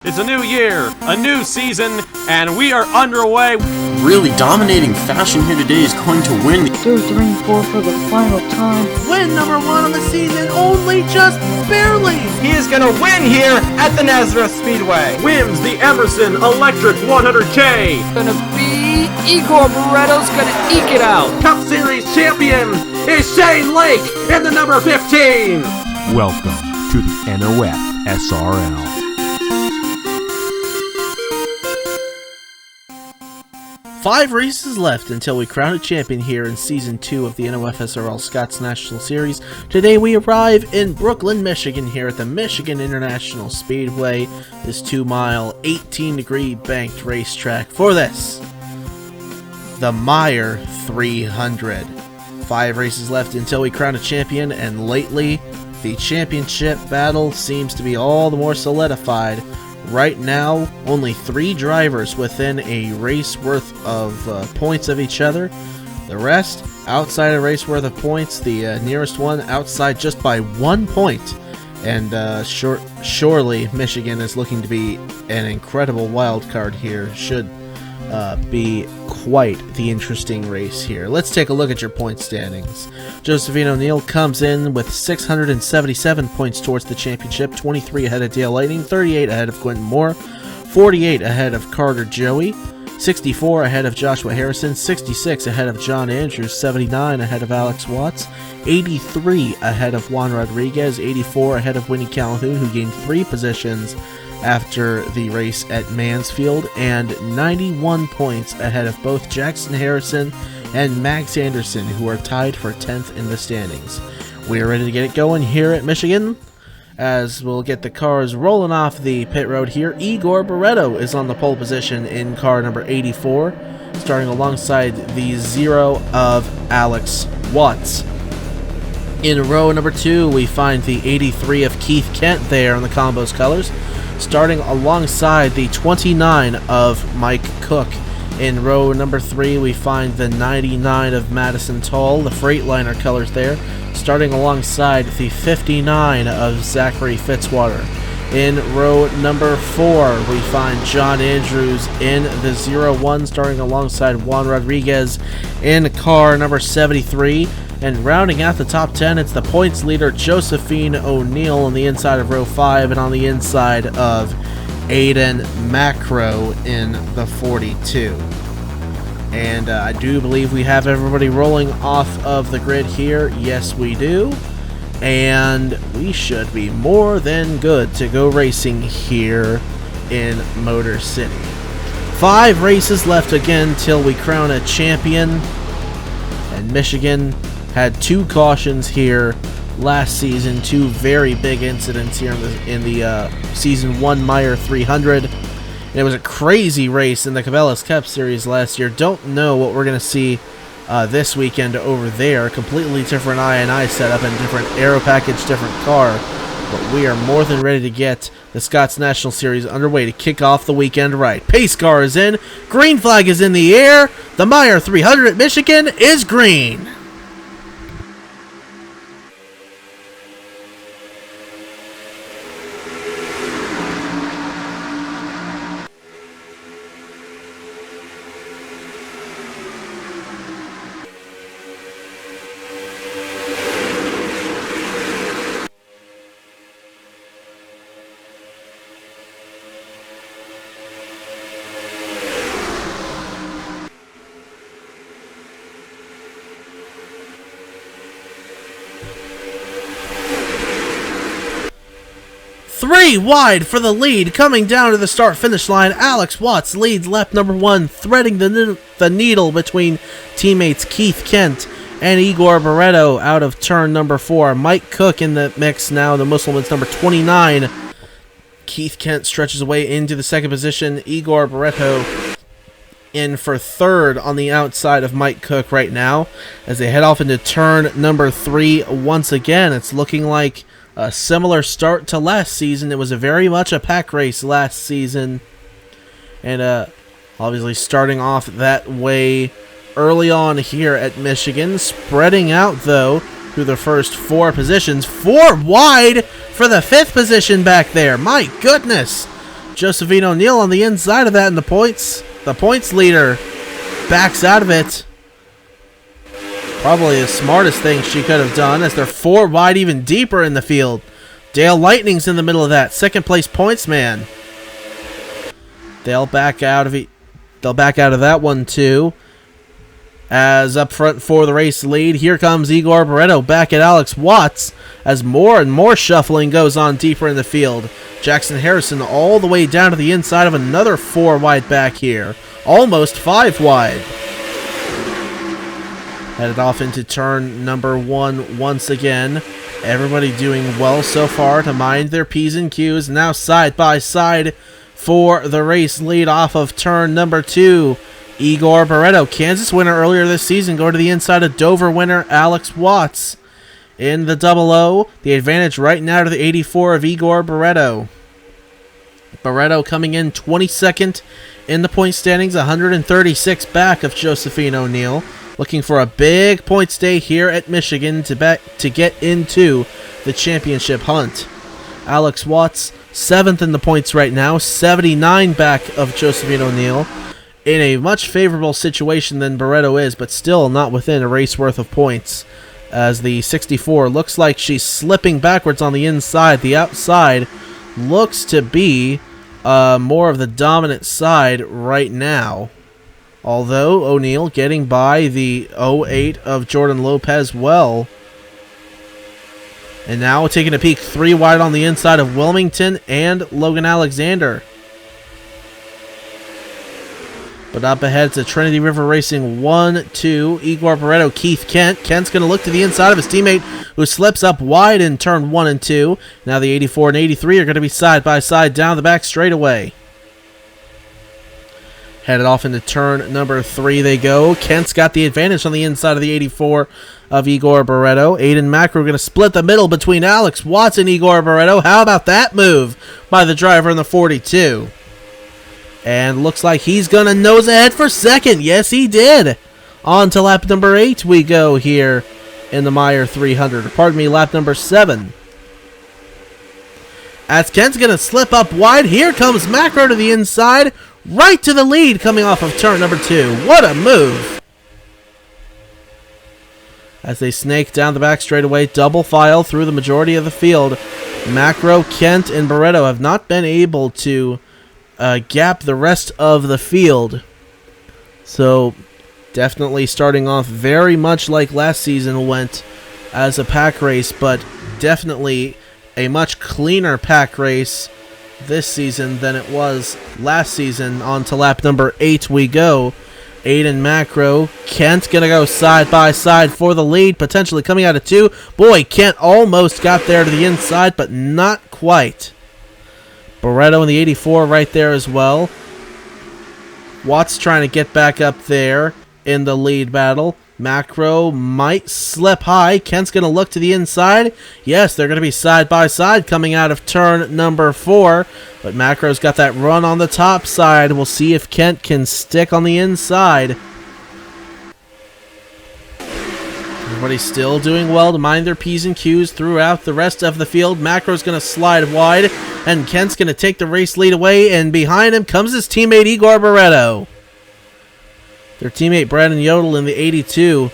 It's a new year, a new season, and we are underway. Really dominating fashion here today is going to win. Through 3 and 4 for the final time. Win number 1 on the season, only just barely. He is going to win here at the NOFSRL Speedway. Wins the Emerson Electric 100K. Gonna be Igor Barretto's gonna eke it out. Cup Series champion is Shane Lake in the number 15. Welcome to the NOFSRL. Five races left until we crown a champion here in Season 2 of the NOFSRL Scots National Series. Today we arrive in Brooklyn, Michigan here at the Michigan International Speedway, this 2-mile, 18-degree banked racetrack for this, the Meijer 300. 5 races left until we crown a champion, and lately the championship battle seems to be all the more solidified. Right now, only 3 drivers within a race worth of points of each other. The rest, outside a race worth of points. The nearest one outside just by 1 point. And surely Michigan is looking to be an incredible wild card here. Should be quite the interesting race here. Let's take a look at your point standings. Josephine O'Neill comes in with 677 points towards the championship, 23 ahead of Dale Lightning, 38 ahead of Quentin Moore, 48 ahead of Carter Joey, 64 ahead of Joshua Harrison, 66 ahead of John Andrews, 79 ahead of Alex Watts, 83 ahead of Juan Rodriguez, 84 ahead of Winnie Calhoun, who gained 3 positions after the race at Mansfield, and 91 points ahead of both Jackson Harrison and Max Anderson, who are tied for 10th in the standings. We are ready to get it going here at Michigan, as we'll get the cars rolling off the pit road here. Igor Barretto is on the pole position in car number 84, starting alongside the 0 of Alex Watts. In row number 2, we find the 83 of Keith Kent there on the combos colors, starting alongside the 29 of Mike Cook. In row number 3, we find the 99 of Madison Toll, the Freightliner colors there, starting alongside the 59 of Zachary Fitzwater. In row number 4, we find John Andrews in the 01, starting alongside Juan Rodriguez in car number 73. And rounding out the top 10, it's the points leader Josephine O'Neill on the inside of row 5, and on the inside of Aiden Macro in the 42. And I do believe we have everybody rolling off of the grid here. Yes, we do. And we should be more than good to go racing here in Motor City. 5 races left again till we crown a champion. And Michigan had 2 cautions here last season, 2 very big incidents here in the Season 1 Meijer 300. And it was a crazy race in the Cabela's Cup Series last year. Don't know what we're going to see this weekend over there. Completely different I&I setup and different aero package, different car. But we are more than ready to get the Scots National Series underway to kick off the weekend right. Pace car is in. Green flag is in the air. The Meijer 300 at Michigan is green. Three wide for the lead, coming down to the start-finish line. Alex Watts leads lap number 1, threading the needle between teammates Keith Kent and Igor Barretto out of turn number 4. Mike Cook in the mix now, the Musselman's number 29. Keith Kent stretches away into the second position. Igor Barretto in for third on the outside of Mike Cook right now as they head off into turn number 3 once again. It's looking like a similar start to last season. It was very much a pack race last season, and obviously starting off that way early on here at Michigan, spreading out though through the first 4 positions. 4 wide for the 5th position back there. My goodness, Josephine O'Neill on the inside of that in the points. The points leader backs out of it. Probably the smartest thing she could have done, as they're 4 wide even deeper in the field. Dale Lightning's in the middle of that. Second place points man. They'll back out of that one too. As up front for the race lead, here comes Igor Barreto back at Alex Watts as more and more shuffling goes on deeper in the field. Jackson Harrison all the way down to the inside of another 4 wide back here. Almost 5 wide. Headed off into turn number 1 once again. Everybody doing well so far to mind their P's and Q's. Now side by side for the race lead off of turn number 2. Igor Barreto, Kansas winner earlier this season, going to the inside of Dover winner Alex Watts. In the 00, the advantage right now to the 84 of Igor Barreto. Barreto coming in 22nd in the point standings, 136 back of Josephine O'Neill. Looking for a big points day here at Michigan to get into the championship hunt. Alex Watts, 7th in the points right now, 79 back of Josephine O'Neill. In a much favorable situation than Barreto is, but still not within a race worth of points. As the 64 looks like she's slipping backwards on the inside. The outside looks to be more of the dominant side right now. Although O'Neill getting by the 08 of Jordan Lopez well. And now taking a peek 3 wide on the inside of Wilmington and Logan Alexander. But up ahead to Trinity River Racing 1-2. Igor Barreto, Keith Kent. Kent's going to look to the inside of his teammate who slips up wide in turn 1 and 2. Now the 84 and 83 are going to be side by side down the back straightaway. Headed off into turn number 3 they go. Kent's got the advantage on the inside of the 84 of Igor Barreto. Aiden Macro going to split the middle between Alex Watts and Igor Barreto. How about that move by the driver in the 42? And looks like he's going to nose ahead for second. Yes, he did. On to lap number 8 we go here in the Meijer 300. Pardon me, lap number 7. As Kent's going to slip up wide. Here comes Macro to the inside. Right to the lead coming off of turn number 2. What a move. As they snake down the back straightaway, double file through the majority of the field. Macro, Kent, and Barreto have not been able to gap the rest of the field. So definitely starting off very much like last season went as a pack race, but definitely a much cleaner pack race this season than it was last season. On to lap number 8 we go. Aiden Macro, Kent gonna go side by side for the lead, potentially coming out of 2. Boy, Kent almost got there to the inside, but not quite. Barreto in the 84 right there as well. Watts trying to get back up there in the lead battle. Macro might slip high. Kent's going to look to the inside. Yes, they're going to be side by side coming out of turn number 4. But Macro's got that run on the top side. We'll see if Kent can stick on the inside. Everybody's still doing well to mind their P's and Q's throughout the rest of the field. Macro's going to slide wide, and Kent's going to take the race lead away, and behind him comes his teammate Igor Barreto. Their teammate Brandon Yodel in the 82,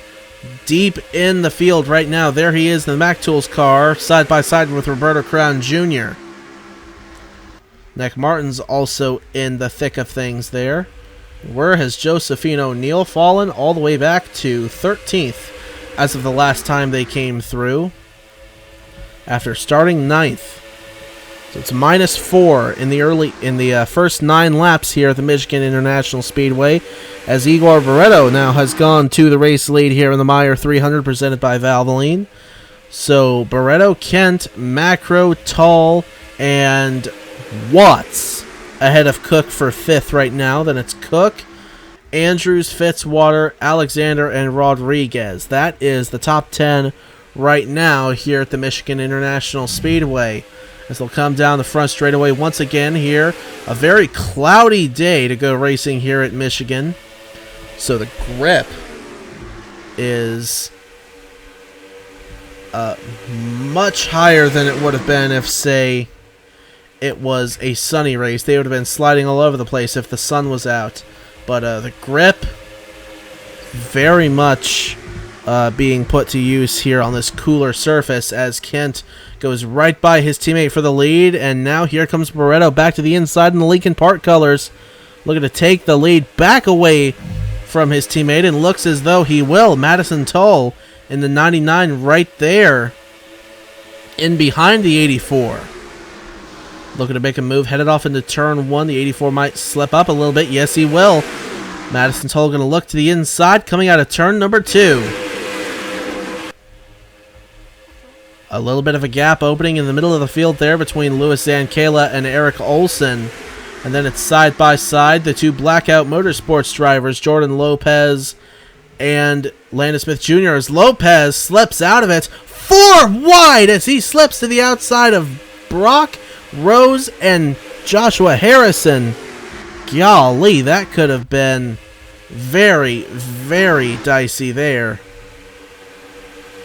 deep in the field right now. There he is in the Mac Tools car, side by side with Roberto Crown Jr. Nick Martin's also in the thick of things there. Where has Josephine O'Neill fallen? All the way back to 13th. As of the last time they came through, after starting 9th. So it's -4 in the first 9 laps here at the Michigan International Speedway, as Igor Barreto now has gone to the race lead here in the Meijer 300 presented by Valvoline. So Barreto, Kent, Macro, Tall, and Watts ahead of Cook for 5th right now. Then it's Cook, Andrews, Fitzwater, Alexander, and Rodriguez. That is the top 10 right now here at the Michigan International Speedway. As they'll come down the front straightaway once again here. A very cloudy day to go racing here at Michigan. So the grip is much higher than it would have been if, say, it was a sunny race. They would have been sliding all over the place if the sun was out. But the grip, very much being put to use here on this cooler surface as Kent goes right by his teammate for the lead. And now here comes Barretto back to the inside in the Lincoln Park colors, looking to take the lead back away from his teammate, and looks as though he will. Madison Toll in the 99 right there in behind the 84. Looking to make a move, headed off into turn 1. The 84 might slip up a little bit. Yes, he will. Madison Toll going to look to the inside, coming out of turn number 2. A little bit of a gap opening in the middle of the field there between Louis Zankala and Eric Olson. And then it's side by side, the two Blackout Motorsports drivers, Jordan Lopez and Landon Smith Jr. as Lopez slips out of it 4 wide as he slips to the outside of Brock, Rose, and Joshua Harrison. Golly, that could have been very, very dicey there.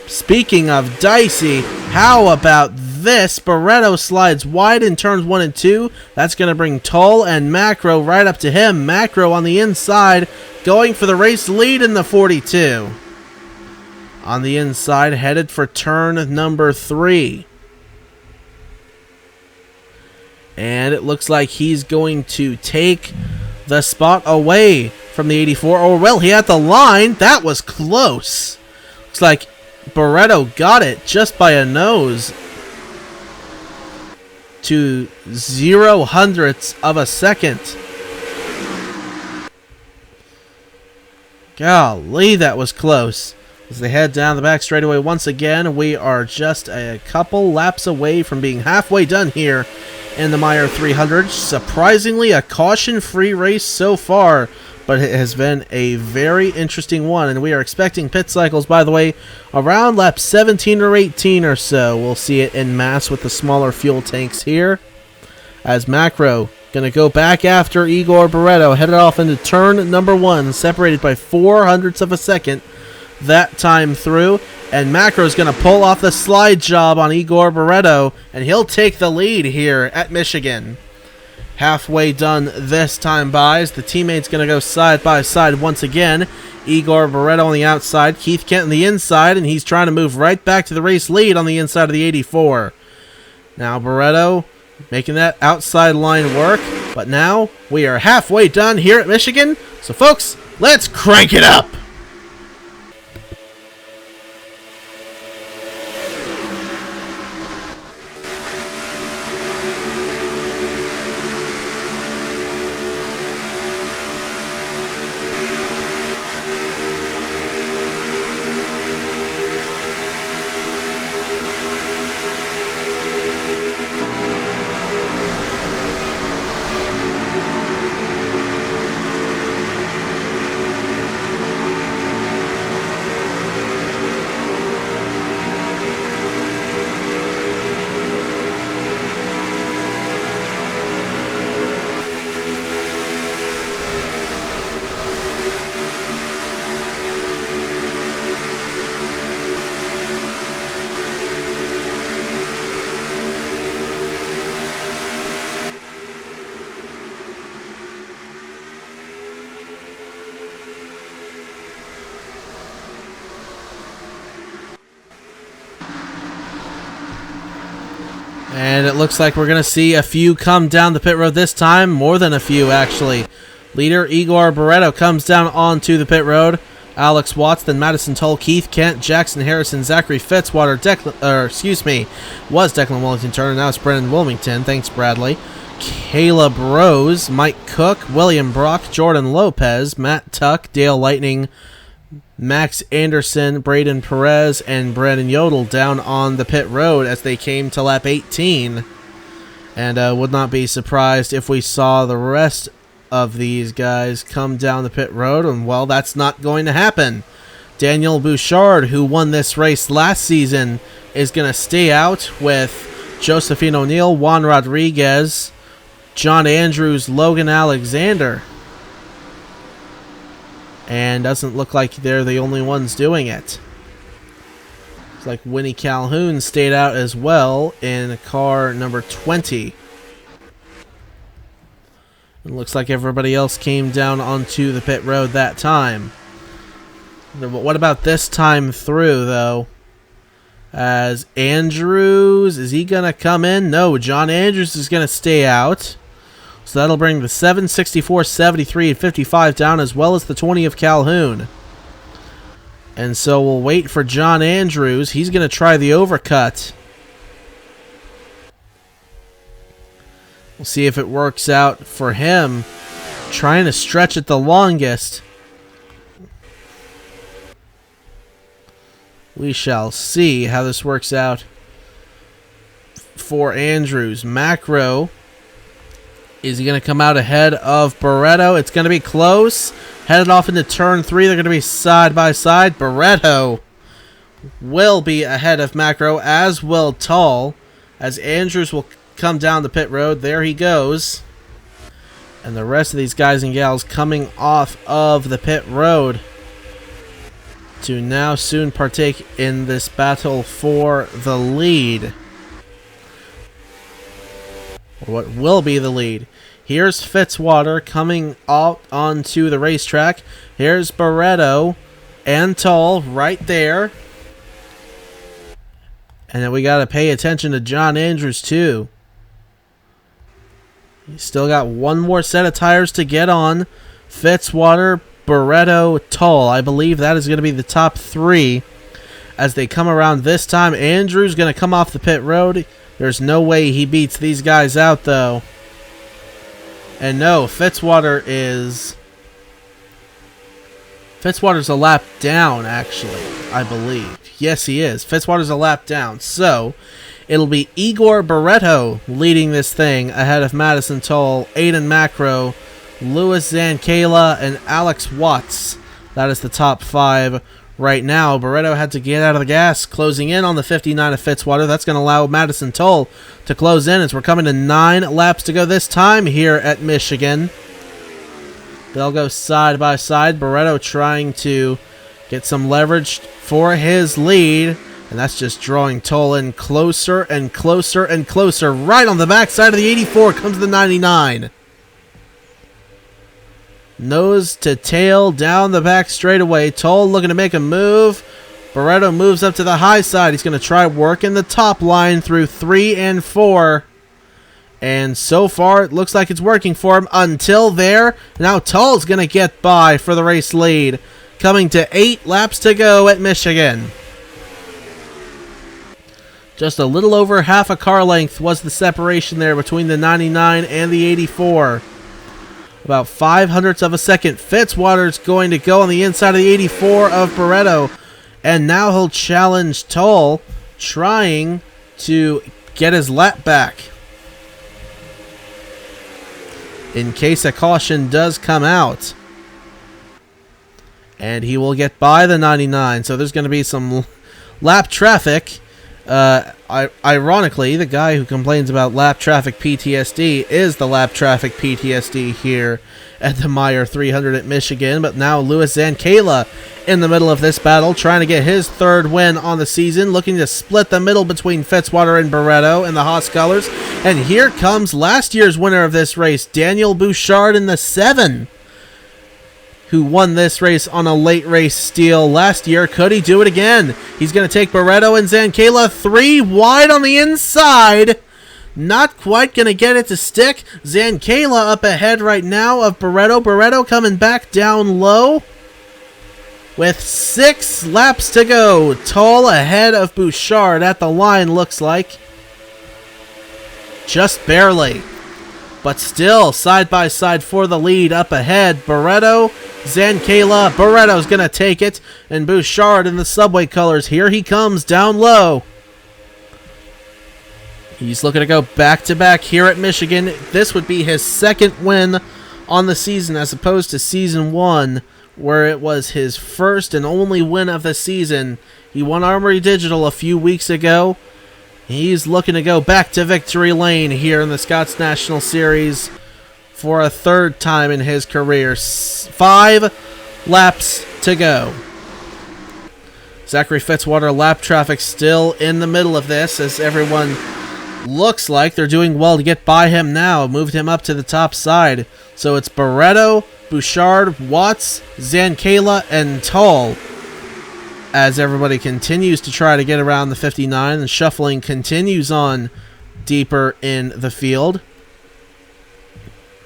Speaking of dicey, how about this? Barretto slides wide in turns 1 and 2. That's going to bring Toll and Macro right up to him. Macro on the inside, going for the race lead in the 42. On the inside, headed for turn number 3. And it looks like he's going to take the spot away from the 84. Oh, well, he had the line. That was close. Looks like Barretto got it just by a nose to 0.0 of a second. Golly, that was close. As they head down the back straightaway once again, we are just a couple laps away from being halfway done here in the Meijer 300. Surprisingly, a caution-free race so far, but it has been a very interesting one, and we are expecting pit cycles, by the way, around lap 17 or 18 or so. We'll see it in mass with the smaller fuel tanks here. As Macro going to go back after Igor Barretto, headed off into turn number 1, separated by 0.04 of a second that time through. And Macro's going to pull off the slide job on Igor Barretto, and he'll take the lead here at Michigan. Halfway done this time by, as the teammates going to go side by side once again. Igor Barretto on the outside, Keith Kent on the inside, and he's trying to move right back to the race lead on the inside of the 84. Now Barretto making that outside line work, but now we are halfway done here at Michigan. So folks, let's crank it up! And it looks like we're going to see a few come down the pit road this time. More than a few, actually. Leader Igor Barretto comes down onto the pit road. Alex Watts, then Madison Toll, Keith Kent, Jackson Harrison, Zachary Fitzwater, was Declan Wellington Turner, now it's Brendan Wilmington. Thanks, Bradley. Caleb Rose, Mike Cook, William Brock, Jordan Lopez, Matt Tuck, Dale Lightning, Max Anderson, Braden Perez, and Brandon Yodel down on the pit road as they came to lap 18. And would not be surprised if we saw the rest of these guys come down the pit road, and well, that's not going to happen. Daniel Bouchard, who won this race last season, is going to stay out with Josephine O'Neill, Juan Rodriguez, John Andrews, Logan Alexander. And doesn't look like they're the only ones doing it. Looks like Winnie Calhoun stayed out as well in car number 20. It looks like everybody else came down onto the pit road that time. What about this time through, though? As Andrews, is he going to come in? No, John Andrews is going to stay out. So that'll bring the 7, 64, 73, and 55 down, as well as the 20 of Calhoun. And so we'll wait for John Andrews. He's going to try the overcut. We'll see if it works out for him. Trying to stretch it the longest. We shall see how this works out for Andrews. Macro, is he going to come out ahead of Barreto? It's going to be close. Headed off into turn 3. They're going to be side by side. Barreto will be ahead of Macro, as will Tull, as Andrews will come down the pit road. There he goes. And the rest of these guys and gals coming off of the pit road to now soon partake in this battle for the lead. Or what will be the lead. Here's Fitzwater coming out onto the racetrack. Here's Barreto and Tull right there. And then we got to pay attention to John Andrews too. He's still got one more set of tires to get on. Fitzwater, Barreto, Tull. I believe that is going to be the top 3 as they come around this time. Andrews going to come off the pit road. There's no way he beats these guys out, though. And no, Fitzwater's a lap down, actually, I believe. Yes, he is. Fitzwater's a lap down. So, it'll be Igor Barreto leading this thing ahead of Madison Tull, Aiden Macro, Louis Zankala, and Alex Watts. That is the top 5 right now. Barreto had to get out of the gas, closing in on the 59 of Fitzwater. That's going to allow Madison Tull to close in as we're coming to 9 laps to go this time here at Michigan. They'll go side by side. Barreto trying to get some leverage for his lead. And that's just drawing Tull in closer and closer and closer. Right on the backside of the 84 comes the 99. Nose to tail down the back straightaway. Tull looking to make a move. Barreto moves up to the high side. He's going to try working the top line through 3 and 4. And so far, it looks like it's working for him until there. Now Tull's going to get by for the race lead. Coming to 8 laps to go at Michigan. Just a little over half a car length was the separation there between the 99 and the 84. About 0.05 of a second. Fitzwater's going to go on the inside of the 84 of Barreto. And now he'll challenge Tull, trying to get his lap back. In case a caution does come out. And he will get by the 99. So there's going to be some lap traffic. Ironically, the guy who complains about lap traffic PTSD is the lap traffic PTSD here at the Meijer 300 at Michigan. But now Louis Zankala in the middle of this battle, trying to get his 3rd win on the season, looking to split the middle between Fitzwater and Barreto and the Haas colors. And here comes last year's winner of this race, Daniel Bouchard in the 7. Who won this race on a late race steal last year. Could he do it again? He's going to take Barreto and Zankala 3 wide on the inside. Not quite going to get it to stick. Zankala up ahead right now of Barreto. Barreto coming back down low with 6 laps to go. Tull ahead of Bouchard at the line, looks like. Just barely. But still, side by side for the lead up ahead. Barreto, Zankala. Barreto's going to take it. And Bouchard in the Subway colors. Here he comes down low. He's looking to go back-to-back here at Michigan. This would be his 2nd win on the season as opposed to Season 1, where it was his 1st and only win of the season. He won Armory Digital a few weeks ago. He's looking to go back to victory lane here in the Scots National Series for a 3rd time in his career. 5 laps to go. Zachary Fitzwater lap traffic still in the middle of this as everyone looks like they're doing well to get by him now. Moved him up to the top side. So it's Barretto, Bouchard, Watts, Zankala, and Tull. As everybody continues to try to get around the 59, the shuffling continues on deeper in the field.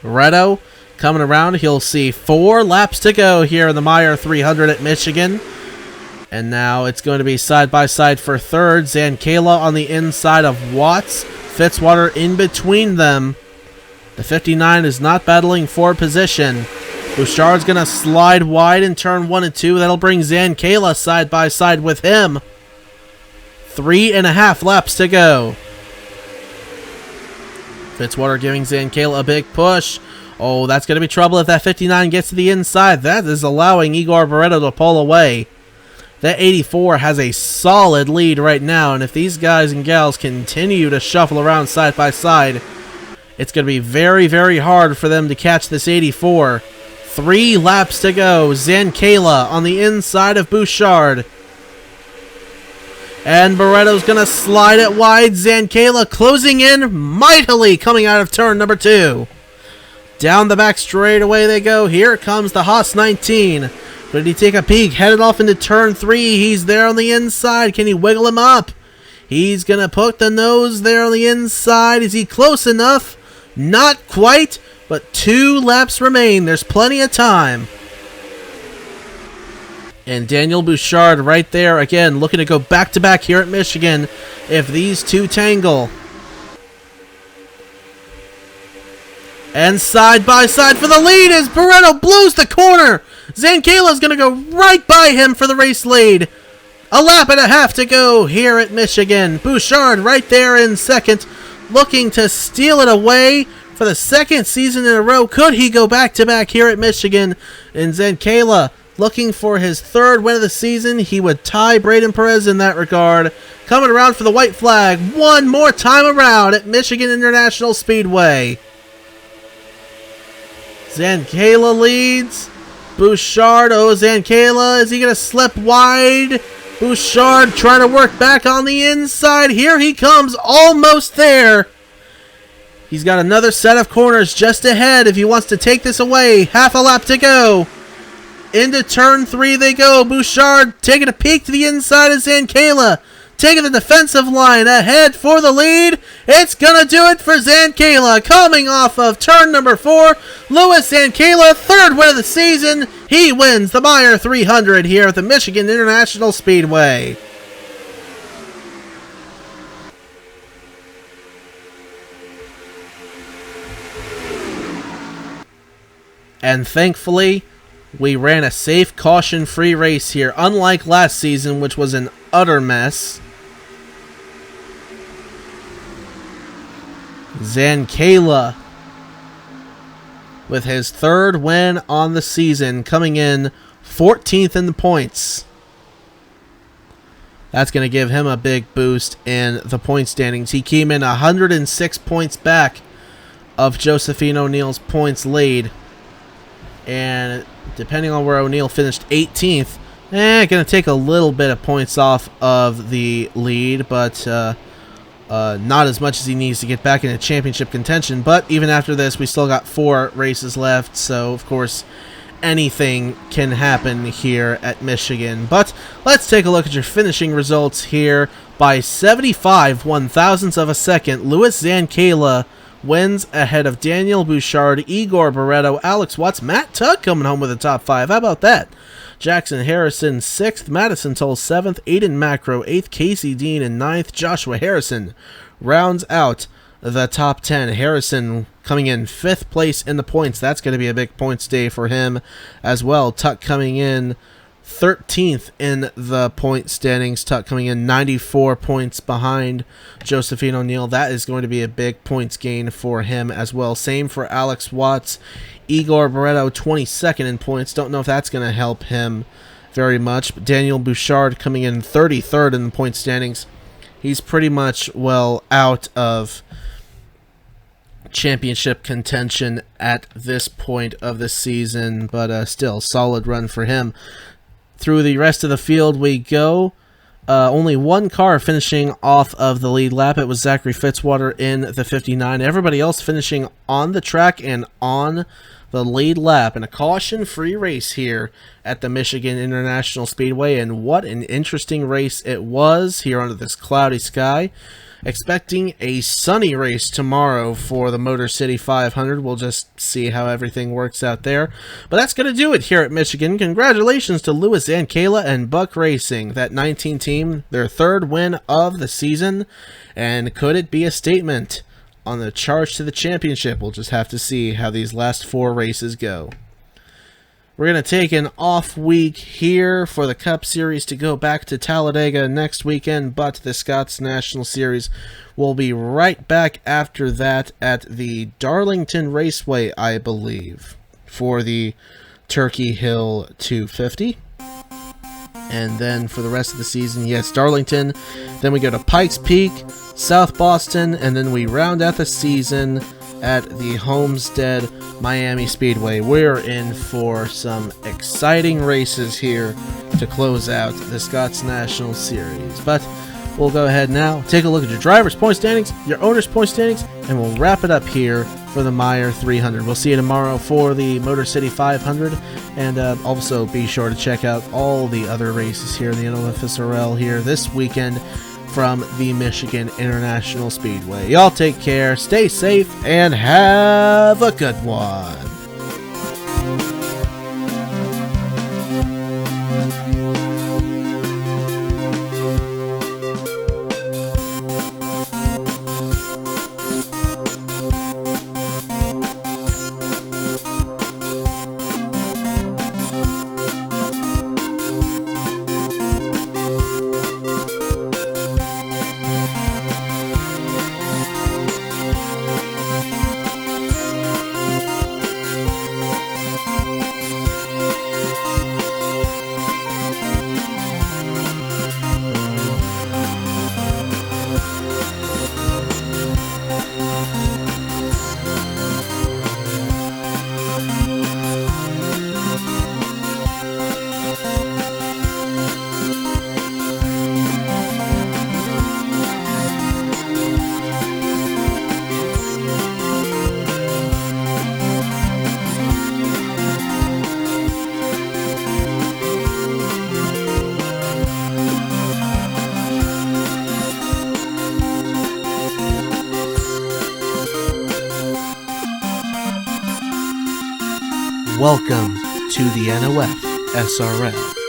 Barretto coming around. He'll see 4 laps to go here in the Meijer 300 at Michigan. And now it's going to be side-by-side for third. Zankala on the inside of Watts. Fitzwater in between them. The 59 is not battling for position. Bouchard's going to slide wide in turn 1 and 2. That'll bring Zankala side-by-side with him. 3.5 laps to go. Fitzwater giving Zankala a big push. Oh, that's going to be trouble if that 59 gets to the inside. That is allowing Igor Barretto to pull away. That 84 has a solid lead right now, and if these guys and gals continue to shuffle around side by side, it's going to be very, very hard for them to catch this 84. 3 laps to go. Zankala on the inside of Bouchard. And Barretto's going to slide it wide. Zankala closing in mightily coming out of turn number 2. Down the back straightaway they go. Here comes the Haas 19. Did he take a peek? Headed off into turn 3. He's there on the inside. Can he wiggle him up? He's going to put the nose there on the inside. Is he close enough? Not quite, but 2 laps remain. There's plenty of time. And Daniel Bouchard right there, again, looking to go back-to-back here at Michigan if these two tangle. And side-by-side for the lead as Barretto blows the corner. Zankala's going to go right by him for the race lead. A lap and a half to go here at Michigan. Bouchard right there in second, looking to steal it away for the second season in a row. Could he go back-to-back here at Michigan? And Zankala looking for his 3rd win of the season. He would tie Braden Perez in that regard. Coming around for the white flag one more time around at Michigan International Speedway. Zankala leads. Bouchard, Zankala, is he going to slip wide? Bouchard trying to work back on the inside. Here he comes, almost there. He's got another set of corners just ahead if he wants to take this away. Half a lap to go. Into turn 3 they go. Bouchard taking a peek to the inside of Zankala. Taking the defensive line ahead for the lead. It's going to do it for Zankala. Coming off of turn number 4. Louis Zankala, 3rd win of the season. He wins the Meijer 300 here at the Michigan International Speedway. And thankfully, we ran a safe, caution-free race here, unlike last season, which was an utter mess. Zankala with his 3rd win on the season, coming in 14th in the points. That's going to give him a big boost in the point standings. He came in 106 points back of Josephine O'Neill's points lead. And depending on where O'Neill finished 18th, going to take a little bit of points off of the lead, but not as much as he needs to get back into championship contention. But even after this, we still got 4 races left, so of course anything can happen here at Michigan. But let's take a look at your finishing results here. By 75 one-thousandths of a second, Louis Zankala wins ahead of Daniel Bouchard, Igor Barretto, Alex Watts, Matt Tuck coming home with the top 5. How about that? Jackson Harrison 6th, Madison Toll 7th, Aiden Macro 8th, Casey Dean in 9th, Joshua Harrison rounds out the top 10. Harrison coming in 5th place in the points. That's going to be a big points day for him as well. Tuck coming in 13th in the point standings. Tuck coming in 94 points behind Josephine O'Neill. That is going to be a big points gain for him as well. Same for Alex Watts. Igor Barretto 22nd in points. Don't know if that's going to help him very much. But Daniel Bouchard coming in 33rd in the point standings. He's pretty much, well, out of championship contention at this point of the season, but still solid run for him. Through the rest of the field we go. Only one car finishing off of the lead lap. It was Zachary Fitzwater in the 59. Everybody else finishing on the track and on the lead lap in a caution-free race here at the Michigan International Speedway. And what an interesting race it was here under this cloudy sky. Expecting a sunny race tomorrow for the Motor City 500. We'll just see how everything works out there. But that's going to do it here at Michigan. Congratulations to Lewis and Kayla and Buck Racing, that 19 team, their third win of the season. And could it be a statement on the charge to the championship? We'll just have to see how these last 4 races go. We're going to take an off week here for the Cup Series to go back to Talladega next weekend, but the Scots National Series will be right back after that at the Darlington Raceway, I believe, for the Turkey Hill 250. And then for the rest of the season, yes, Darlington. Then we go to Pikes Peak, South Boston, and then we round out the season at the Homestead Miami Speedway. We're in for some exciting races here to close out the Scots National Series. But we'll go ahead now, take a look at your driver's point standings, your owner's point standings, and we'll wrap it up here for the Meijer 300. We'll see you tomorrow for the Motor City 500, and also be sure to check out all the other races here in the NOFSRL here this weekend from the Michigan International Speedway. Y'all take care, stay safe, and have a good one. Welcome to the NOFSRL.